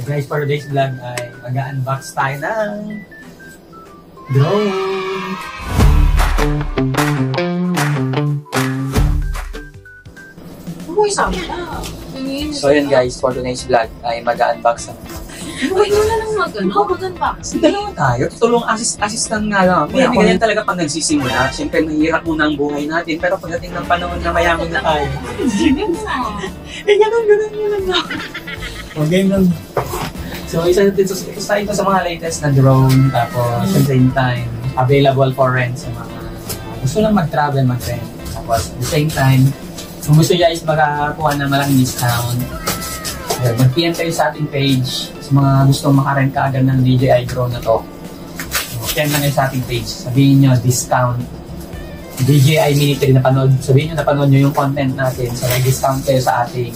Guys, for today's vlog ay mag-unbox tayo ng drone. So yun guys, for today's vlog ay mag-unbox ng Uy, wala lang mag-unbox. dalawa tayo. Tutulong assistant nga lang. Kaya ganyan talaga pag nagsisimula. Siyempre, mahirap muna ang buhay natin. Pero pagdating ng panahon na mayaman na tayo. Ganun lang. Okay lang. So, isa tayo sa mga latest na drone. Tapos, at the same time, available for rent sa mga gusto lang mag-travel, mag-rent. Tapos, at the same time, kung gusto guys makakuha ng malaking discount, mag-PM kayo sa ating page sa mga gustong makarent kaagad ng DJI drone na to. PM lang kayo sa ating page. Sabihin nyo, discount. DJI Mini 3 napanood. Sabihin nyo, napanood nyo yung content natin. So, nag-discount kayo sa ating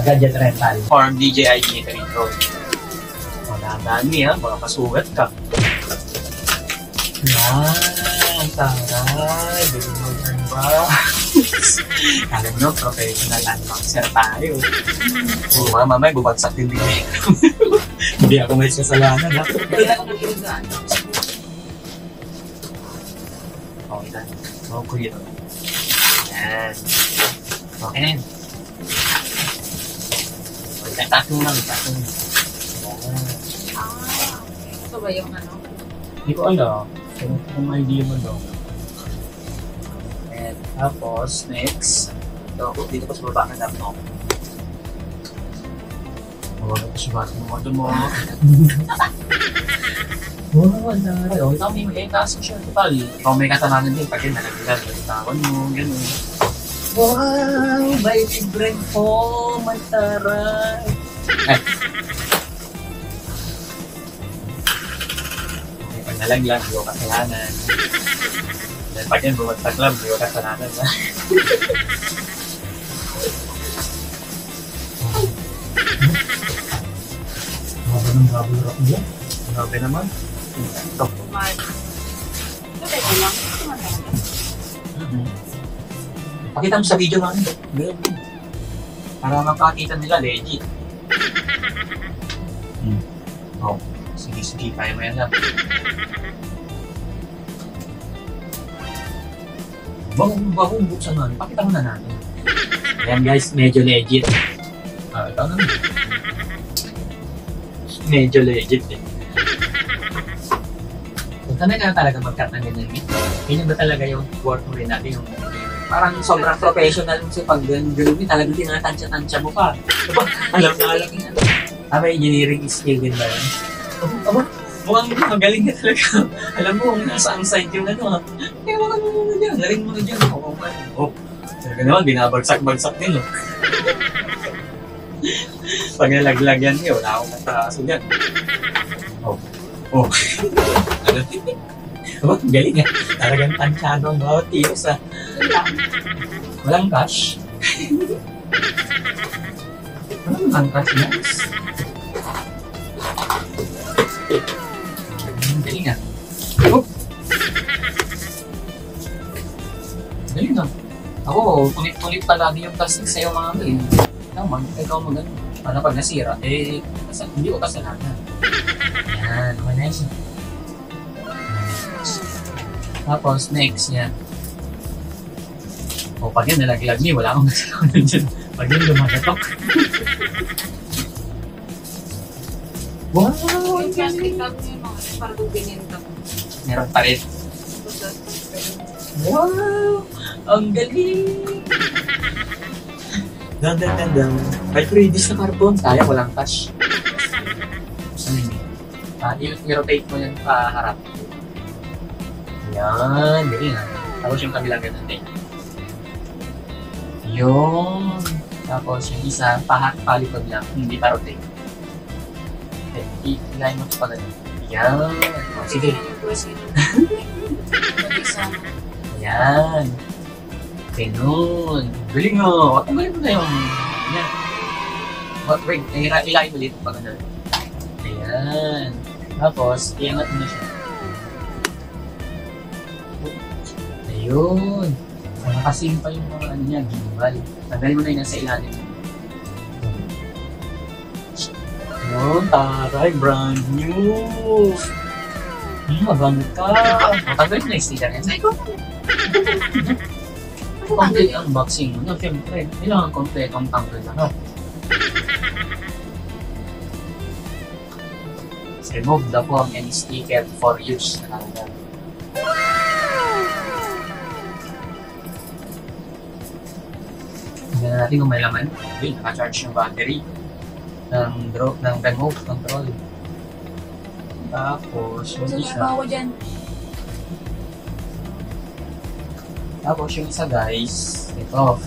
gadget rental. Or DJI Mini 3 drone. Wala dami ha, mga pasugat ka. Yan, taray. Good ba? Alam nyo, professional unboxer tayo. Oo, mga mamay, bubagsak din din. Hindi ako may kasalanan, ha? Kaya ako nag-iugan. Okay na. Okay ito. Yan. Okay na yun. Okay, tatong lang. Yan. Ito ba yung ano? Hindi ko alam. Kung may idea mo daw. And tapos, next. Dito pa sa baba ka lang, no? Wala pa siya mo mo mo. Wow, ang dami. O, ikaw may taas siya. Total. Ikaw may katamanan din. Pag yun, nalagyan. Tawan mo, gano'n. Wow! May libreng po! Mantaray! Okay, pag nalagyan, di ko kasalanan. Then pag yun, bumagsak lang, di ko kasalanan na. Grabe rock mo. Grabe naman. Ito. Ito lang. Pakita mo sa video namin. Para mapakita nila, legit. Oh, sige, kaya mo yan lang. Bagong buksan namin. Pakita mo na natin. Ayan guys, medyo legit. Ito na. Medyo legit eh. Kung tanay ka na talaga mag-cut ng ganyan eh. Ganyan ba talaga yung work mo rin natin? Yung parang sobrang professional yung sa pag-gano'n. Talagang tinatansya-tansya mo pa. Alam na alam yan. May engineering skill din ba yun? Mukhang magaling ka talaga. Alam mo kung nasa ang side yung ano ha. Kaya wala mo muna dyan. Galing mo na dyan. Talaga naman, binabagsak-bagsak din oh. Pag nalaglag yan niyo, wala akong mataaso dyan. Ano? Galing eh. Talagang tansyado ang bawat tiros ah. Walang cash. Walang cash guys. Galing ah. Galing ah. Ako, tulit palagi yung plastic sa'yo mga galing. Naman, ikaw magano. Ano pag nasira, hindi ko kasalanan. Yan, okay na yun. Tapos, next, yan. O, pag yan nalaglag niyo, wala akong kasalanan dyan. Pag yan lumagatok. Wow! Yung plastic cup niya, para kung bininta. Meron pa rin. Wow! Ang galing! Dan. May 3D sa carbon. Sayang, walang cash. I-rotate mo yan paharap. Yan, galing ha. Tapos yung kabilang ganun din. Yun. Tapos yung isa, palikod lang. Hindi pa-rotate. Okay, ilayin mo ito pa ganun. Yan. Sige. Yan. Ganun. Galing mo. Tanggalin mo na yung... Yan. Wait, ilayin ulit pa ganun. Ayan. Tapos, iangat mo na siya. Ayun. So, nakasim pa yung mga ano niya, gimbal. Tanggalin mo na yung nasa ilalim. Yun, taray, brand new. Magamit ka. Matanggalin na yung sticker yan. Sa'yo. Complete unboxing mo na. Siyempre, kailangan complete ang tanggal na. No? Remove the foam and sticker for use. Tignan natin kung may laman. Okay, naka-charge yung battery ng remote control. Tapos, yung isa. ako dyan. Tapos yung isa guys, ito.